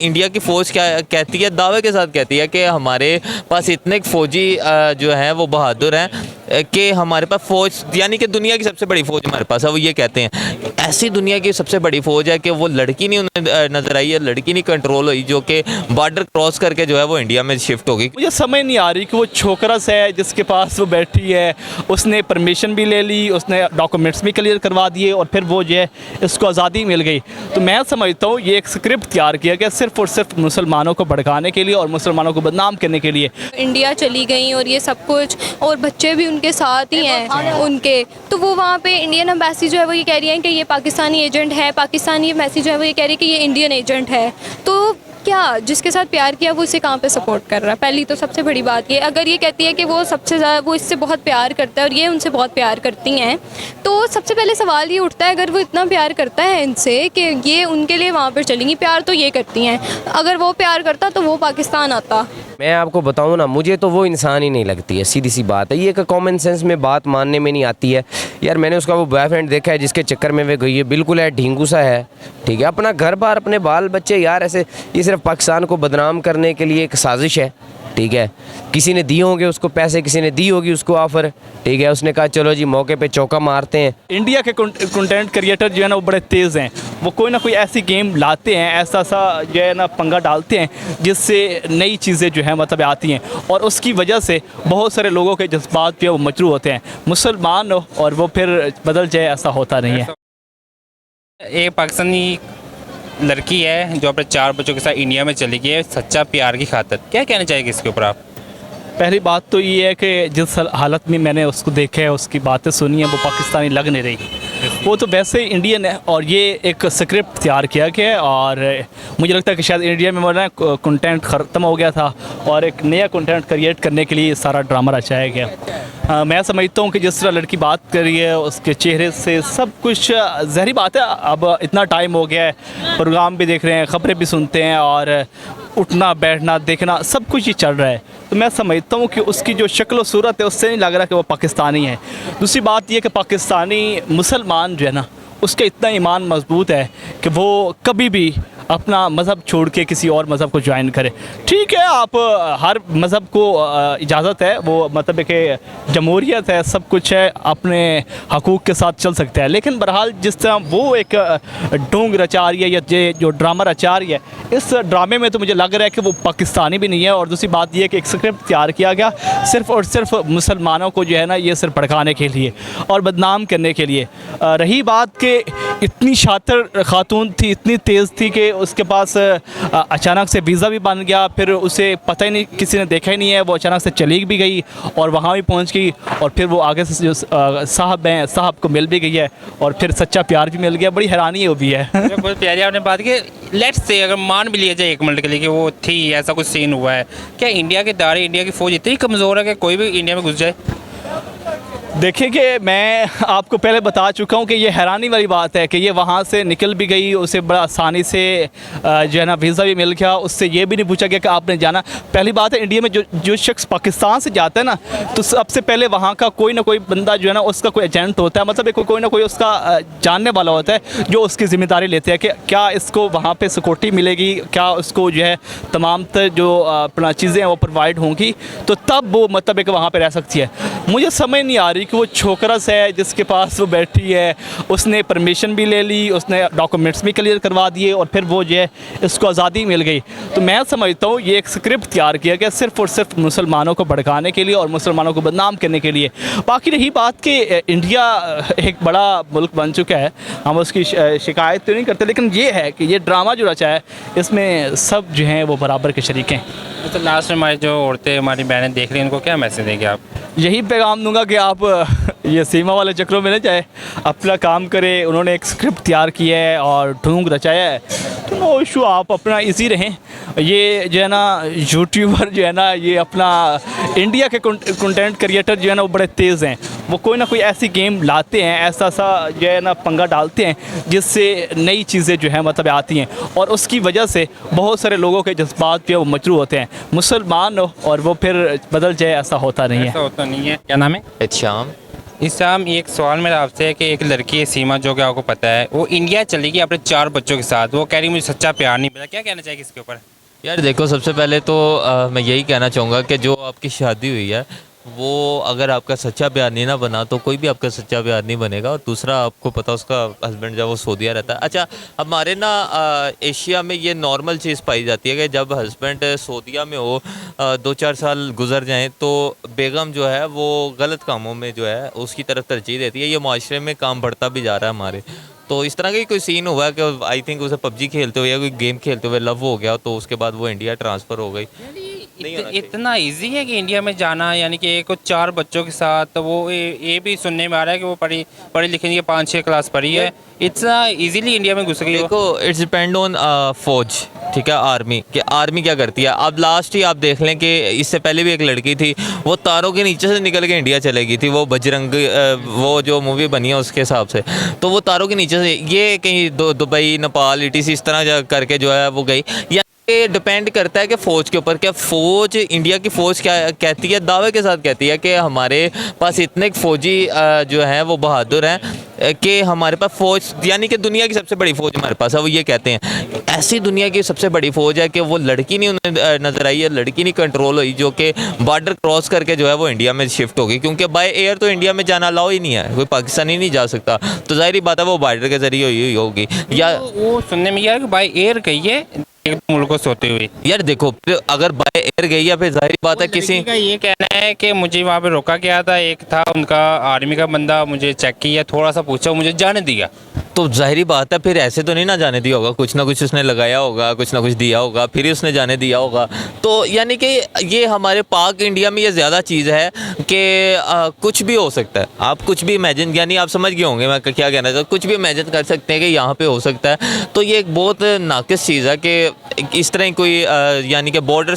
India की फ़ौज क्या कहती है, दावे के साथ कहती है कि हमारे पास इतने फ़ौजी जो हैं वो बहादुर हैं कि हमारे पास फ़ौज यानी कि दुनिया की सबसे बड़ी फ़ौज हमारे पास है, वो ये कहते हैं। ऐसी दुनिया की सबसे बड़ी फ़ौज है कि वो लड़की नहीं उन्हें नज़र आई है, लड़की नहीं कंट्रोल हुई जो कि बॉर्डर क्रॉस करके जो है वो इंडिया में शिफ्ट होगी। मुझे समझ नहीं आ रही कि वो छोकरस है जिसके पास वो बैठी है, उसने परमिशन भी ले ली, उसने डॉक्यूमेंट्स भी क्लियर करवा दिए और फिर वो जो है इसको आज़ादी मिल गई। तो मैं समझता हूँ ये एक स्क्रिप्ट तैयार किया गया सिर्फ और सिर्फ मुसलमानों को भड़काने के लिए और मुसलमानों को बदनाम करने के लिए। इंडिया चली गई और ये सब कुछ, और बच्चे भी उनके साथ ही हैं उनके, तो वो वहाँ पे इंडियन एम्बेसी जो है वो ये कह रही है कि ये पाकिस्तानी एजेंट है, पाकिस्तानी एम्बेसी जो है वो ये कह रही है कि ये इंडियन एजेंट है। तो क्या जिसके साथ प्यार किया वो इसे कहाँ पे सपोर्ट कर रहा है? पहली तो सबसे बड़ी बात ये, अगर ये कहती है कि वो सबसे ज़्यादा वो इससे बहुत प्यार करता है और ये उनसे बहुत प्यार करती हैं, तो सबसे पहले सवाल ये उठता है, अगर वो इतना प्यार करता है इनसे कि ये उनके लिए वहाँ पर चलेंगी, प्यार तो ये करती हैं, अगर वो प्यार करता तो वो पाकिस्तान आता। मैं आपको बताऊं ना, मुझे तो वो इंसान ही नहीं लगती है, सीधी सी बात है। ये एक कॉमन सेंस में बात मानने में नहीं आती है यार। मैंने उसका वो बॉयफ्रेंड देखा है जिसके चक्कर में वे गई है, बिल्कुल है ढींगू सा है, ठीक है। अपना घर बार, अपने बाल बच्चे यार, ऐसे ये सिर्फ पाकिस्तान को बदनाम करने के लिए एक साजिश है, ठीक है। किसी ने दिए होंगे उसको पैसे, किसी ने दी होगी उसको ऑफ़र, ठीक है। उसने कहा चलो जी मौके पे चौका मारते हैं। इंडिया के कंटेंट क्रिएटर जो है ना वो बड़े तेज़ हैं, वो कोई ना कोई ऐसी गेम लाते हैं, ऐसा सा जो है ना पंगा डालते हैं जिससे नई चीज़ें जो है मतलब आती हैं और उसकी वजह से बहुत सारे लोगों के जज्बात पे वो मजरू होते हैं। मुसलमान हो और वो फिर बदल जाए, ऐसा होता नहीं है। एक पाकिस्तानी लड़की है जो अपने 4 बच्चों के साथ इंडिया में चली गई है सच्चा प्यार की खातिर, क्या कहना चाहेंगे इसके ऊपर आप? पहली बात तो ये है कि जिस हालत में मैंने उसको देखा है, उसकी बातें सुनी है, वो पाकिस्तानी लग नहीं रही, वो तो वैसे ही इंडियन है। और ये एक स्क्रिप्ट तैयार किया गया है और मुझे लगता है कि शायद इंडिया में मतलब कंटेंट ख़त्म हो गया था और एक नया कंटेंट क्रिएट करने के लिए सारा ड्रामा रचाया गया। मैं समझता हूँ कि जिस तरह लड़की बात कर रही है, उसके चेहरे से सब कुछ ज़ाहिर बात है, अब इतना टाइम हो गया है, प्रोग्राम भी देख रहे हैं, ख़बरें भी सुनते हैं और उठना बैठना देखना सब कुछ ही चल रहा है। तो मैं समझता हूँ कि उसकी जो शक्ल और सूरत है उससे नहीं लग रहा कि वो पाकिस्तानी है। दूसरी बात यह कि पाकिस्तानी मुसलमान जो है ना, उसका इतना ईमान मजबूत है कि वो कभी भी अपना मज़हब छोड़ के किसी और मज़हब को ज्वाइन करे। ठीक है, आप हर मज़हब को इजाज़त है, वो मतलब कि जमहूरियत है, सब कुछ है, अपने हकूक़ के साथ चल सकता है। लेकिन बहरहाल जिस तरह वो एक ढोंग रचा रही है या जो ड्रामा रचा रही है, इस ड्रामे में तो मुझे लग रहा है कि वो पाकिस्तानी भी नहीं है। और दूसरी बात यह कि एक स्क्रिप्ट तैयार किया गया सिर्फ़ और सिर्फ मुसलमानों को जो है ना ये सिर्फ भड़काने के लिए और बदनाम करने के लिए। रही बात कि इतनी शातिर खातून थी, इतनी तेज़ थी कि उसके पास अचानक से वीज़ा भी बन गया, फिर उसे पता ही नहीं, किसी ने देखा ही नहीं है, वो अचानक से चली भी गई और वहाँ भी पहुँच गई और फिर वो आगे से जो साहब हैं, साहब को मिल भी गई है और फिर सच्चा प्यार भी मिल गया। बड़ी हैरानी वो भी है। बहुत प्यारी आपने बात की। लेट्स से अगर मान भी लिया जाए 1 मिनट के लिए कि वो थी, ऐसा कुछ सीन हुआ है, क्या इंडिया के दायरे, इंडिया की फ़ौज इतनी कमज़ोर है कि कोई भी इंडिया में घुस जाए? देखिए कि मैं आपको पहले बता चुका हूँ कि ये हैरानी वाली बात है कि ये वहाँ से निकल भी गई, उसे बड़ा आसानी से जो है ना वीज़ा भी मिल गया, उससे ये भी नहीं पूछा गया कि आपने जाना। पहली बात है, इंडिया में जो शख्स पाकिस्तान से जाता है ना, तो सबसे पहले वहाँ का कोई ना कोई बंदा जो है ना उसका कोई एजेंट होता है, मतलब कोई ना कोई उसका जानने वाला होता है जो उसकी ज़िम्मेदारी लेते हैं कि क्या इसको वहाँ पर सिक्योरिटी मिलेगी, क्या उसको जो है तमाम जो अपना चीज़ें हैं वो प्रोवाइड होंगी, तो तब वो मतलब एक वहाँ पर रह सकती है। मुझे समझ नहीं आ रही कि वो छोकरस है जिसके पास वो बैठी है, उसने परमिशन भी ले ली, उसने डॉक्यूमेंट्स भी क्लियर करवा दिए और फिर वो जो है इसको आज़ादी मिल गई। तो मैं समझता हूँ ये एक स्क्रिप्ट तैयार किया गया सिर्फ और सिर्फ मुसलमानों को भड़काने के लिए और मुसलमानों को बदनाम करने के लिए। बाकी रही बात कि इंडिया एक बड़ा मुल्क बन चुका है, हम उसकी शिकायत तो नहीं करते, लेकिन ये है कि ये ड्रामा जो रचा है इसमें सब जो हैं वो बराबर के शरीक हैं। तो लास्ट में हमारी जो औरतें, हमारी बहनें देख रही हैं, उनको क्या मैसेज देंगे आप? यही पैगाम दूंगा कि आप ये सीमा वाले चक्रों में न जाए, अपना काम करें। उन्होंने एक स्क्रिप्ट तैयार की है और ढोंग रचाया है, तो नो इशू, आप अपना इजी रहें। ये जो है ना यूट्यूबर जो है ना, ये अपना इंडिया के कंटेंट क्रिएटर जो है ना वो बड़े तेज़ हैं, वो कोई ना कोई ऐसी गेम लाते हैं, ऐसा सा जो है ना पंगा डालते हैं जिससे नई चीज़ें जो है मतलब आती हैं और उसकी वजह से बहुत सारे लोगों के जज्बात पे वो मजरू होते हैं। मुसलमान हो और वो फिर बदल जाए, ऐसा होता नहीं है। ऐसा होता नहीं है। क्या नाम है? इत्शाम। इस्लाम, एक सवाल मेरा आपसे है कि एक लड़की है सीमा, जो कि आपको पता है, वो इंडिया चली गई अपने 4 बच्चों के साथ। वो कह रही मुझे सच्चा प्यार नहीं मिला, क्या कहना चाहिए इसके ऊपर? यार देखो, सबसे पहले तो मैं यही कहना चाहूँगा कि जो आपकी शादी हुई है वो अगर आपका सच्चा प्यार नहीं ना बना तो कोई भी आपका सच्चा प्यार नहीं बनेगा। और दूसरा, आपको पता उसका हस्बैंड जब वो सऊदीया रहता है। अच्छा, हमारे ना एशिया में ये नॉर्मल चीज़ पाई जाती है कि जब हस्बैंड सऊदीया में हो 2-4 साल गुजर जाएं तो बेगम जो है वो गलत कामों में जो है उसकी तरफ तरजीह देती है। ये माशरे में काम बढ़ता भी जा रहा है हमारे। तो इस तरह का ही कोई सीन हुआ है कि आई थिंक उसे पबजी खेलते हुए या कोई गेम खेलते हुए लव हो गया, तो उसके बाद वो इंडिया ट्रांसफ़र हो गई। इतना इजी है कि इंडिया में जाना, यानी कि एक 4 बच्चों के साथ? तो वो ये भी सुनने में आ रहा है कि वो पढ़ी लिखी है, 5-6 क्लास पढ़ी है, इतना इजीली इंडिया में घुस गई। देखो, इट्स डिपेंड ऑन फौज, ठीक है, आर्मी कि आर्मी क्या करती है। अब लास्ट ही आप देख लें कि इससे पहले भी एक लड़की थी, वो तारों के नीचे से निकल के इंडिया चले गई थी। वो बजरंग वो जो मूवी बनी है उसके हिसाब से, तो वो तारों के नीचे से ये कहीं दुबई, नेपाल, ETC इस तरह करके जो है वो गई। या ये डिपेंड करता है कि फ़ौज के ऊपर, क्या फ़ौज, इंडिया की फ़ौज क्या कहती है, दावे के साथ कहती है कि हमारे पास इतने फ़ौजी जो हैं वो बहादुर हैं कि हमारे पास फ़ौज, यानी कि दुनिया की सबसे बड़ी फ़ौज हमारे पास है। वो ये कहते हैं ऐसी दुनिया की सबसे बड़ी फ़ौज है कि वो लड़की नहीं उन्हें नज़र आई है, लड़की नहीं कंट्रोल हुई, जो कि बॉर्डर क्रॉस करके जो है वो इंडिया में शिफ्ट होगी। क्योंकि बाय एयर तो इंडिया में जाना अलाउ ही नहीं है, कोई पाकिस्तानी नहीं जा सकता, तो ज़ाहिर बात है वो बॉर्डर के ज़रिए हुई होगी। या वो सुनने में यार कि बाय एयर गई है एक मुल्कों से होते हुए। यार देखो, अगर बाय एयर गई है फिर जाहिर बात है किसी का ये कहना है कि मुझे वहाँ पे रोका गया था, एक था उनका आर्मी का बंदा, मुझे चेक किया, थोड़ा सा पूछा, मुझे जाने दिया। तो जाहिर बात है फिर ऐसे तो नहीं ना जाने दिया होगा, कुछ ना कुछ उसने लगाया होगा, कुछ ना कुछ दिया होगा, फिर ही उसने जाने दिया होगा। तो यानी कि ये हमारे पाक इंडिया में ये ज़्यादा चीज़ है कि कुछ भी हो सकता है। आप कुछ भी इमेजिन, यानी आप समझ गए होंगे मैं क्या कहना चाहता हूँ, कुछ भी इमेजिन कर सकते हैं कि यहाँ पे हो सकता है। तो ये एक बहुत नाक़िस चीज़ है कि इस तरह कोई यानी कि बॉर्डर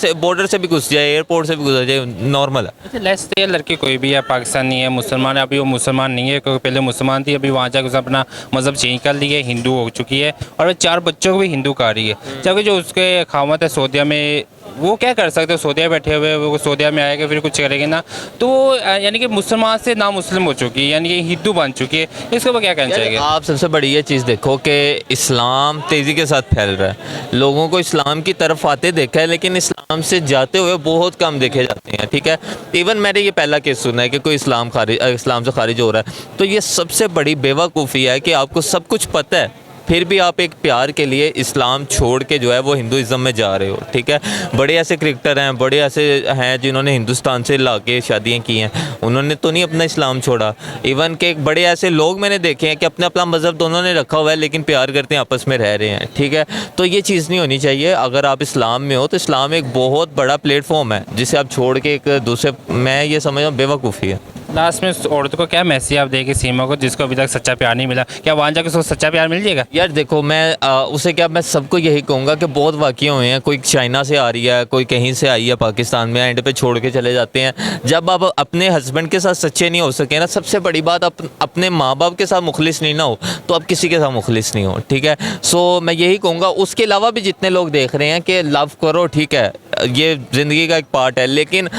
से भी घुस जाए, एयरपोर्ट से भी घुस जाए, नॉर्मल है। अच्छा, लेट्स से लड़की कोई भी है, पाकिस्तानी है, मुसलमान है, अभी वो मुसलमान नहीं है, क्योंकि पहले मुसलमान थी, अभी वहाँ जाकर उसने अपना मज़हब चेंज कर लिया है, हिंदू हो चुकी है, और वो 4 बच्चों को भी हिंदू कह रही है। जबकि जो उसके खामत है सऊदीया में, वो क्या कर सकते हो, सऊदीया बैठे हुए, वो सऊदीया में आएगा फिर कुछ करेंगे ना, तो वो यानी कि मुसलमान से ना मुस्लिम हो चुकी है, यानी कि हिंदू बन चुकी है। इसके ऊपर क्या कहना चाहिए? आप सबसे बड़ी ये चीज़ देखो कि इस्लाम तेज़ी के साथ फैल रहा है, लोगों को इस्लाम की तरफ आते देखा है, लेकिन इस्लाम से जाते हुए बहुत कम देखे जाते हैं, ठीक है। इवन मैंने ये पहला केस सुना है कि कोई इस्लाम से खारिज हो रहा है। तो ये सबसे बड़ी बेवकूफ़ी है कि आपको सब कुछ पता है, फिर भी आप एक प्यार के लिए इस्लाम छोड़ के जो है वो हिंदुइज़्म में जा रहे हो, ठीक है। बड़े ऐसे क्रिकेटर हैं, बड़े ऐसे हैं जिन्होंने हिंदुस्तान से ला के शादियाँ की हैं, उन्होंने तो नहीं अपना इस्लाम छोड़ा। इवन के बड़े ऐसे लोग मैंने देखे हैं कि अपना अपना मज़हब दोनों ने रखा हुआ है, लेकिन प्यार करते हैं, आपस में रह रहे हैं, ठीक है। तो ये चीज़ नहीं होनी चाहिए। अगर आप इस्लाम में हो तो इस्लाम एक बहुत बड़ा प्लेटफॉर्म है जिसे आप छोड़ के एक दूसरे, मैं ये समझ रहा हूँ बेवकूफ़ी है। लास्ट में उस औरत को क्या मैसेज आप देंगे सीमा को, जिसको अभी तक सच्चा प्यार नहीं मिला? क्या वहाँ जाकर उसको सच्चा प्यार मिल जाएगा? यार देखो, मैं उसे क्या, मैं सबको यही कहूँगा कि बहुत वाक़ये हुए हैं, कोई चाइना से आ रही है, कोई कहीं से आई है पाकिस्तान में, एंड पे छोड़ के चले जाते हैं। जब आप अपने हस्बैंड के साथ सच्चे नहीं हो सके ना, सबसे बड़ी बात, अपने माँ बाप के साथ मुखलिस नहीं ना हो तो आप किसी के साथ मुखलिस नहीं हो, ठीक है। सो मैं यही कहूँगा। उसके अलावा भी जितने लोग देख रहे हैं कि लव करो, ठीक है, ये ज़िंदगी का एक पार्ट है, लेकिन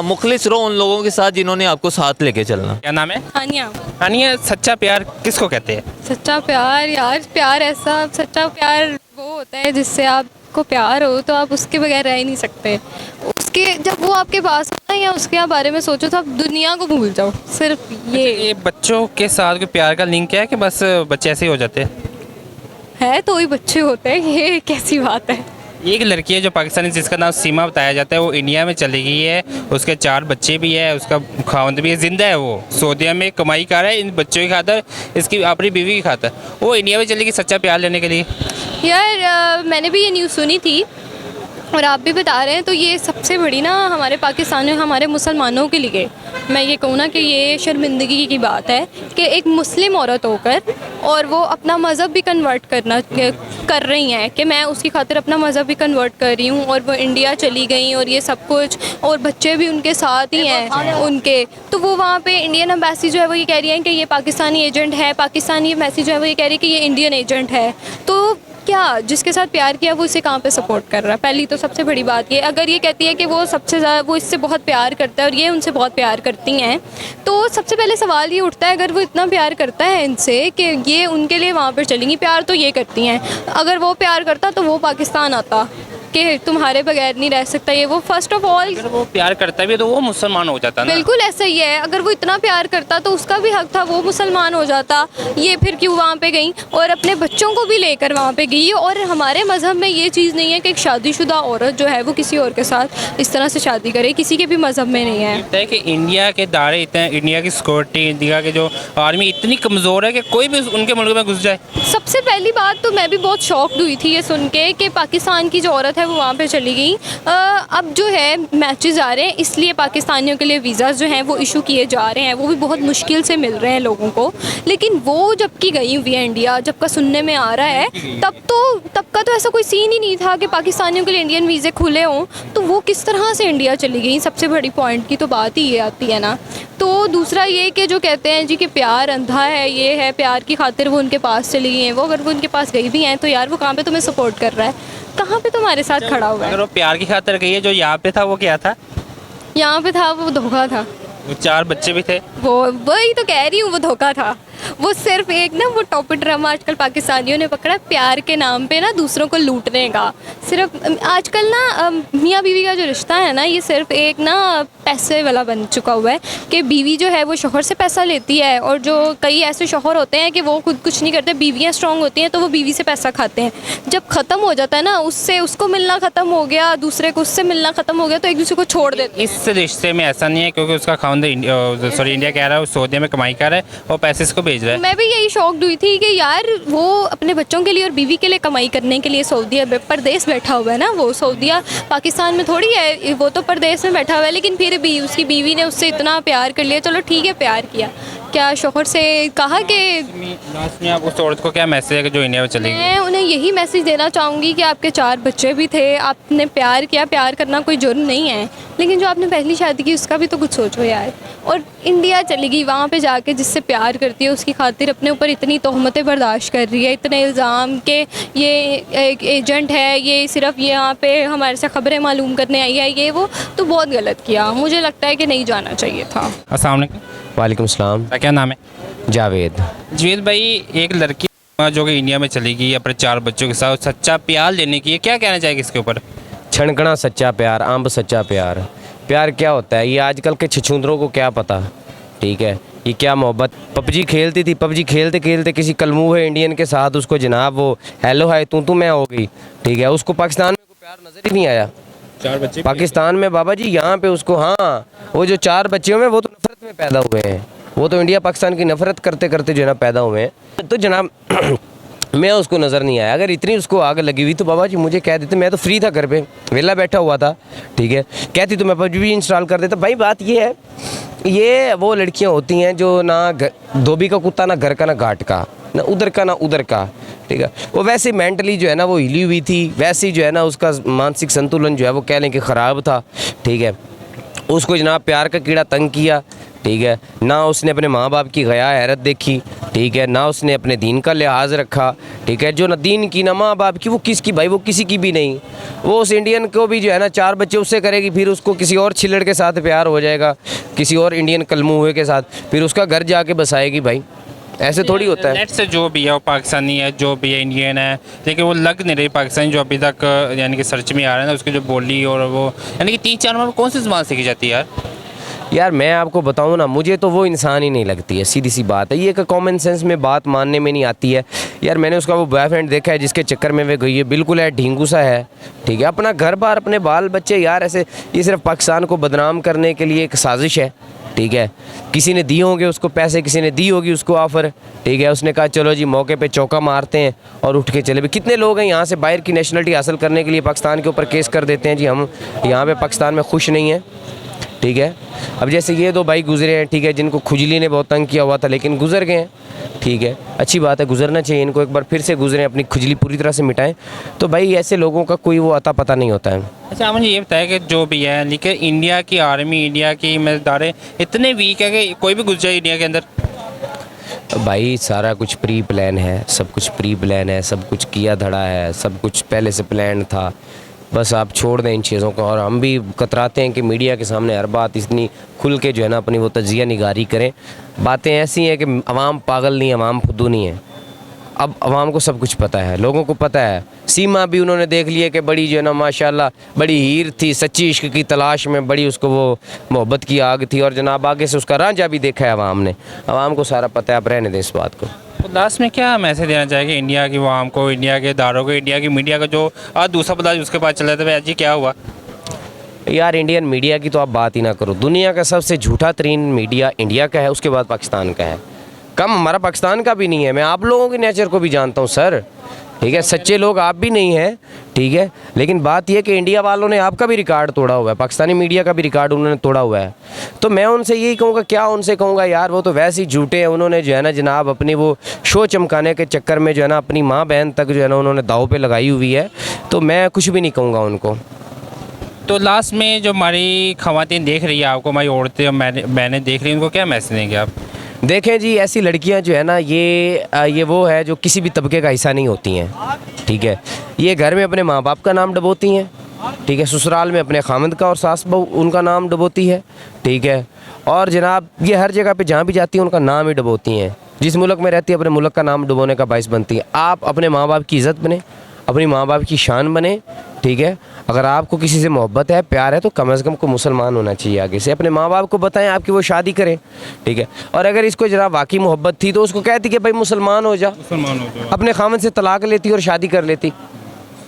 मुखलिस रहो उन लोगों के साथ जिन्होंने आपको साथ लेके चलना। क्या नाम है? हानिया। हानिया, सच्चा प्यार किसको कहते हैं? सच्चा प्यार, यार प्यार ऐसा, सच्चा प्यार वो होता है जिससे आपको प्यार हो तो आप उसके बगैर रह ही नहीं सकते। उसके जब वो आपके पास होता है या उसके बारे में सोचो तो आप दुनिया को भूल जाओ। सिर्फ ये बच्चों के साथ कोई प्यार का लिंक है कि बस बच्चे ऐसे ही हो जाते हैं? है तो ही बच्चे होते हैं, ये कैसी बात है। एक लड़की है जो पाकिस्तानी, जिसका नाम सीमा बताया जाता है, वो इंडिया में चली गई है, उसके 4 बच्चे भी है, उसका खावंद भी है, जिंदा है, वो सऊदीया में कमाई कर रहा है इन बच्चों की खातर, इसकी अपनी बीवी की खातर। वो इंडिया में चली गई सच्चा प्यार लेने के लिए। यार मैंने भी ये न्यूज़ सुनी थी और आप भी बता रहे हैं, तो ये सबसे बड़ी ना हमारे पाकिस्तानियों, हमारे मुसलमानों के लिए मैं ये कहूँ ना कि ये शर्मिंदगी की बात है कि एक मुस्लिम औरत होकर और वो अपना मज़हब भी कन्वर्ट कर रही हैं, कि मैं उसकी खातिर अपना मज़हब भी कन्वर्ट कर रही हूँ, और वो इंडिया चली गई और ये सब कुछ, और बच्चे भी उनके साथ ही हैं उनके। तो वो वहाँ पे इंडियन एम्बेसी जो है वो ये कह रही है कि ये पाकिस्तानी एजेंट है, पाकिस्तानी एम्बेसी जो है वो ये कह रही है कि ये इंडियन एजेंट है। तो क्या जिसके साथ प्यार किया वो इसे कहाँ पे सपोर्ट कर रहा है? पहली तो सबसे बड़ी बात ये, अगर ये कहती है कि वो सबसे ज़्यादा वो इससे बहुत प्यार करता है और ये उनसे बहुत प्यार करती हैं, तो सबसे पहले सवाल ये उठता है, अगर वो इतना प्यार करता है इनसे कि ये उनके लिए वहाँ पर चलेंगी, प्यार तो ये करती हैं, अगर वो प्यार करता तो वो पाकिस्तान आता कि तुम्हारे बगैर नहीं रह सकता ये वो। फर्स्ट ऑफ ऑल अगर वो प्यार करता भी है तो वो मुसलमान हो जाता ना। बिल्कुल ऐसा ही है, अगर वो इतना प्यार करता तो उसका भी हक था, वो मुसलमान हो जाता। ये फिर क्यों वहाँ पे गई और अपने बच्चों को भी लेकर वहाँ पे गई? और हमारे मज़हब में ये चीज़ नहीं है कि एक शादीशुदा औरत जो है वो किसी और के साथ इस तरह से शादी करे, किसी के भी मज़हब में नहीं है। लगता है कि इंडिया के दायरे इतने, इंडिया की सिक्योरिटी, इंडिया के जो आर्मी इतनी कमज़ोर है कि कोई भी उनके मुल्क में घुस जाए। सबसे पहली बात तो मैं भी बहुत शॉक्ड हुई थी ये सुन के कि पाकिस्तान की जो औरत है वो वहाँ पे चली गई। अब जो है मैचेस आ रहे हैं, इसलिए पाकिस्तानियों के लिए वीज़ा जो हैं वो इशू किए जा रहे हैं, वो भी बहुत मुश्किल से मिल रहे हैं लोगों को। लेकिन वो जब की गई हुई है इंडिया, जब का सुनने में आ रहा है, तब का तो ऐसा कोई सीन ही नहीं था कि पाकिस्तानियों के लिए इंडियन वीज़े खुले हों, तो वो किस तरह से इंडिया चली गई? सबसे बड़ी पॉइंट की तो बात ही ये आती है ना। तो दूसरा ये कि जो कहते हैं जी कि प्यार अंधा है, ये है, प्यार की खातिर वो उनके पास चली गई हैं, वो अगर वो उनके पास गई भी हैं तो यार वो कहाँ पे तुम्हें सपोर्ट कर रहा है, कहाँ पे तुम्हारे साथ खड़ा हुआ है? अगर वो प्यार की खातिर गई है, जो यहाँ पे था वो क्या था? यहाँ पे था वो धोखा था, वो 4 बच्चे भी थे। वो वही तो कह रही हूँ, वो धोखा था। वो सिर्फ एक ना वो टॉपिक ड्रामा आजकल पाकिस्तानियों ने पकड़ा, प्यार के नाम पे ना दूसरों को लूटने का। सिर्फ आजकल ना मियाँ बीवी का जो रिश्ता है ना, ये सिर्फ एक ना पैसे वाला बन चुका हुआ है कि बीवी जो है वो शौहर से पैसा लेती है, और जो कई ऐसे शौहर होते हैं कि वो खुद कुछ नहीं करते, बीवियाँ स्ट्रॉन्ग होती हैं तो वो बीवी से पैसा खाते हैं। जब ख़त्म हो जाता है ना, उससे उसको मिलना ख़त्म हो गया, दूसरे को उससे मिलना ख़त्म हो गया, तो एक दूसरे को छोड़ देते। इस रिश्ते में ऐसा नहीं है क्योंकि उसका खाउंद इंडिया कह रहा है, वो सऊदी में कमाई कर रहा है और पैसे इसको भेज रहा है। मैं भी यही शॉक्ड हुई थी कि यार वो अपने बच्चों के लिए और बीवी के लिए कमाई करने के लिए सऊदी परदेश बैठा हुआ है ना, वो सऊदीया पाकिस्तान में थोड़ी है, वो तो परदेश में बैठा हुआ है, लेकिन फिर भी उसकी बीवी ने उससे इतना प्यार कर लिया। चलो ठीक है, प्यार किया, क्या शौहर से कहा कि लास्ट में आप उस औरत को क्या मैसेज है कि जो इंडिया में चली गई? मैं उन्हें यही मैसेज देना चाहूँगी कि आपके 4 बच्चे भी थे, आपने प्यार किया, प्यार करना कोई जुर्म नहीं है, लेकिन जो आपने पहली शादी की उसका भी तो कुछ सोचो यार। और इंडिया चली गई, वहाँ पे जाके जिससे प्यार करती है उसकी खातिर अपने ऊपर इतनी तोहमतें बर्दाश्त कर रही है, इतने इल्ज़ाम के ये एक एजेंट है, ये सिर्फ यहाँ पे हमारे से ख़बरें मालूम करने आई है, ये वो तो बहुत गलत किया। मुझे लगता है कि नहीं जाना चाहिए था। अस्सलाम वालेकुम। वालेकुम सलाम। क्या नाम है? जावेद। जवेद भाई, एक लड़की जो कि इंडिया में चली गई अपने 4 बच्चों के साथ, सच्चा प्यार लेने की है, क्या कहना चाहेगी इसके ऊपर? छनकना सच्चा प्यार, अम्ब सच्चा प्यार। प्यार क्या होता है ये आजकल के छछूंदरों को क्या पता, ठीक है? ये क्या मोहब्बत। पबजी खेलती थी, पबजी खेलते खेलते किसी कलमू है इंडियन के साथ उसको जनाब वो हेलो हाय तू मैं हो गई, ठीक है? उसको पाकिस्तान में कोई प्यार नज़र ही नहीं आया। 4 बच्चे पाकिस्तान में बाबा जी, यहाँ पे उसको, हाँ वो जो 4 बच्चे हुए वो तो नफरत में पैदा हुए हैं, वो तो इंडिया पाकिस्तान की नफरत करते करते जो है ना पैदा हुए हैं। तो जनाब मैं उसको नज़र नहीं आया। अगर इतनी उसको आग लगी हुई तो बाबा जी मुझे कह देते, मैं तो फ्री था घर पे, वेला बैठा हुआ था, ठीक है? कहती तो मैं पबजी भी इंस्टॉल कर देता। भाई बात ये है, ये वो लड़कियां होती हैं जो ना धोबी का कुत्ता, ना घर का ना घाट का, ना उधर का ना उधर का, ठीक है? वो वैसे मेंटली जो है ना वो हिली हुई थी, वैसे ही जो है ना उसका मानसिक संतुलन जो है वो कह लें कि ख़राब था, ठीक है? उसको जनाब प्यार का कीड़ा तंग किया, ठीक है? ना उसने अपने माँ बाप की गया हैरत देखी, ठीक है? ना उसने अपने दीन का लिहाज रखा, ठीक है? जो ना दीन की ना माँ बाप की, वो किसकी भाई, वो किसी की भी नहीं। वो उस इंडियन को भी जो है ना 4 बच्चे उससे करेगी, फिर उसको किसी और छिल्लड़ के साथ प्यार हो जाएगा, किसी और इंडियन कलमू हुए के साथ, फिर उसका घर जाके बसाएगी। भाई ऐसे थोड़ी होता है। नेट से जो भी है वो पाकिस्तानी है, जो भी है इंडियन है, लेकिन वो लग नहीं रही पाकिस्तानी जो अभी तक यानी कि सर्च में आ रहा है ना, उसकी जो बोली और वो यानी कि 3-4 में कौन सी ज़बान सीखी जाती है यार? यार मैं आपको बताऊं ना, मुझे तो वो इंसान ही नहीं लगती है, सीधी सी बात है। ये एक कॉमन सेंस में बात मानने में नहीं आती है यार। मैंने उसका वो बॉयफ्रेंड देखा है जिसके चक्कर में वे गई है, बिल्कुल है ढींगू सा है, ठीक है? अपना घर बार, अपने बाल बच्चे, यार ऐसे ये सिर्फ पाकिस्तान को बदनाम करने के लिए एक साजिश है, ठीक है? किसी ने दिए होंगे उसको पैसे, किसी ने दी होगी उसको ऑफ़र, ठीक है? उसने कहा चलो जी मौके पे चौका मारते हैं और उठ के चले। भी कितने लोग हैं यहाँ से बाहर की नेशनलिटी हासिल करने के लिए पाकिस्तान के ऊपर केस कर देते हैं जी, हम यहाँ पे पाकिस्तान में खुश नहीं हैं, ठीक है? अब जैसे ये 2 भाई गुजरे हैं, ठीक है, जिनको खुजली ने बहुत तंग किया हुआ था लेकिन गुजर गए हैं, ठीक है? अच्छी बात है, गुजरना चाहिए इनको, एक बार फिर से गुजरें, अपनी खुजली पूरी तरह से मिटाएं। तो भाई ऐसे लोगों का कोई वो अता पता नहीं होता है। अच्छा, आप मुझे ये बताया कि जो भी है, लेकिन इंडिया की आर्मी, इंडिया की मज़दारें इतने वीक है कि कोई भी घुस जाए इंडिया के अंदर। भाई सारा कुछ प्री प्लान है, सब कुछ प्री प्लान है, सब कुछ किया धड़ा है, सब कुछ पहले से प्लान था। बस आप छोड़ दें इन चीज़ों को, और हम भी कतराते हैं कि मीडिया के सामने हर बात इतनी खुल के जो है ना अपनी वो तजिया निगारी करें। बातें ऐसी हैं कि अवाम पागल नहीं, अवाम फुद्दू नहीं है। अब अवाम को सब कुछ पता है, लोगों को पता है। सीमा भी उन्होंने देख लिया कि बड़ी जो है ना माशाल्लाह बड़ी हीर थी, सच्ची इश्क की तलाश में बड़ी उसको वो मोहब्बत की आग थी, और जनाब आगे से उसका रांझा भी देखा है अवाम ने। अवाम को सारा पता है, आप रहने दें इस बात को। तो लास्ट में क्या मैसेज देना चाहेंगे इंडिया की आवाम को, इंडिया के इदारों को, इंडिया की मीडिया को, जो आज दूसरा बंदा उसके पास चला था भाई जी क्या हुआ? यार इंडियन मीडिया की तो आप बात ही ना करो। दुनिया का सबसे झूठा तरीन मीडिया इंडिया का है, उसके बाद पाकिस्तान का है। कम हमारा पाकिस्तान का भी नहीं है। मैं आप लोगों के नेचर को भी जानता हूँ सर, ठीक है, सच्चे लोग आप भी नहीं हैं, ठीक है, लेकिन बात यह कि इंडिया वालों ने आपका भी रिकॉर्ड तोड़ा हुआ है, पाकिस्तानी मीडिया का भी रिकॉर्ड उन्होंने तोड़ा हुआ है। तो मैं उनसे यही कहूँगा, क्या उनसे कहूँगा यार, वो तो वैसे ही झूठे हैं। उन्होंने जो है ना जनाब अपनी वो शो चमकाने के चक्कर में जो है ना अपनी माँ बहन तक जो है ना उन्होंने दाव पे लगाई हुई है। तो मैं कुछ भी नहीं कहूँगा उनको। तो लास्ट में जो हमारी ख़वातीन देख रही है आपको, हमारी औरतें और बहनें देख रही हैं, उनको क्या मैसेज देंगे आप? देखें जी, ऐसी लड़कियां जो है ना ये वो है जो किसी भी तबके का हिस्सा नहीं होती हैं, ठीक है। ये घर में अपने माँ बाप का नाम डबोती हैं, ठीक है, ससुराल में अपने खामद का और सास बहू उनका नाम डबोती है, ठीक है, और जनाब ये हर जगह पे जहाँ भी जाती हैं उनका नाम ही डबोती हैं। जिस मुल्क में रहती है अपने मुल्क का नाम डुबोने का बाइस बनती है। आप अपने माँ बाप की इज़्ज़त बने, अपनी माँ बाप की शान बने, ठीक है। अगर आपको किसी से मोहब्बत है, प्यार है, तो कम से कम को मुसलमान होना चाहिए। आगे से अपने माँ बाप को बताएं आपकी वो शादी करें, ठीक है। और अगर इसको जरा वाकई मोहब्बत थी तो उसको कहती कि भाई मुसलमान हो जा, अपने खामद से तलाक लेती और शादी कर लेती,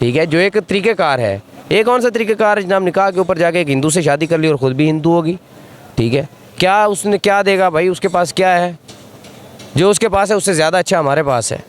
ठीक है, जो एक तरीक़ेकार है। एक कौन सा तरीक़ेकार है जनाब, निकाह के ऊपर जाके एक हिंदू से शादी कर ली और ख़ुद भी हिंदू होगी, ठीक है। क्या उसने क्या देगा भाई, उसके पास क्या है? जो उसके पास है उससे ज़्यादा अच्छा हमारे पास है।